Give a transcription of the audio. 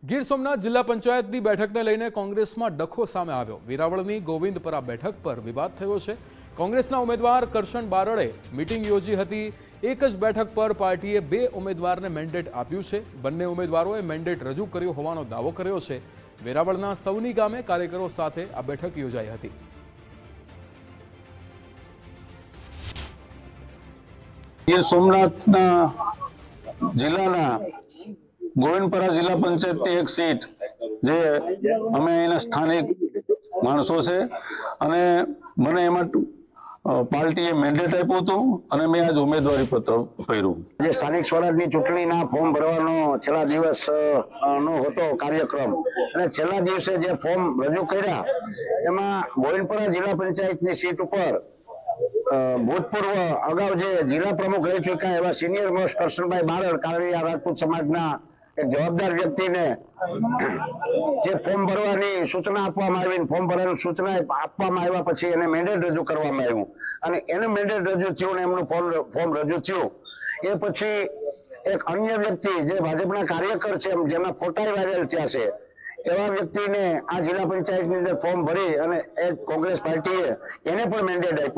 ગીર સોમનાથ જિલ્લા પંચાયતની બેઠકને લઈને કોંગ્રેસમાં ડખો સામે આવ્યો। વેરાવળની ગોવિંદપરા બેઠક પર વિવાદ થયો છે। કોંગ્રેસના ઉમેદવાર કરશન બારડે મીટિંગ યોજી હતી। એક જ બેઠક પર પાર્ટીએ બે ઉમેદવારને મેન્ડેટ આપ્યું છે। બંને ઉમેદવારોએ મેન્ડેટ રજૂ કર્યો હોવાનો દાવો કર્યો છે। વેરાવળના સૌની ગામે કાર્યકરો સાથે આ બેઠક યોજાઈ હતી। ગીર સોમનાથના જિલ્લાના ગોવિંદપરા જિલ્લા પંચાયતની એક સીટ જે અમે એના સ્થાનિક માણસો છે અને મને એમાં પાર્ટીએ મેન્ડેટ આપ્યું હતું અને મેં આજ ઉમેદવારી પત્ર ભર્યું। જે સ્થાનિક સ્વરાજની ચૂંટણીના ફોર્મ ભરવાનો છેલ્લા દિવસ નો હતો કાર્યક્રમ અને છેલ્લા દિવસે જે ફોર્મ રજૂ કર્યા એમાં ગોવિંદપરા જિલ્લા પંચાયતની સીટ ઉપર ભૂતપૂર્વ અગાઉ જે જિલ્લા પ્રમુખ રહી ચૂક્યા એવા સિનિયર મોસ્ટ કરશનભાઈ બારડ કારણિયા રાજપૂત સમાજના એક જવાબદાર વ્યક્તિને જે ફોર્મ ભરવાની સૂચના આપવામાં આવી, ફોર્મ ભરવાની સૂચના આપવામાં આવ્યા પછી એને મેન્ડેટ રજૂ કરવામાં આવ્યું અને એને મેન્ડેટ રજૂ થયું ને એમનું ફોર્મ રજૂ થયું। એ પછી એક અન્ય વ્યક્તિ જે ભાજપના કાર્યકર છે જેમના ફોટા વાયરલ થયા છે એવા વ્યક્તિને આ જિલ્લા પંચાયતની અંદર ફોર્મ ભરી અને એક કોંગ્રેસ પાર્ટીએ એને પણ મેન્ડેટ આપ્યું।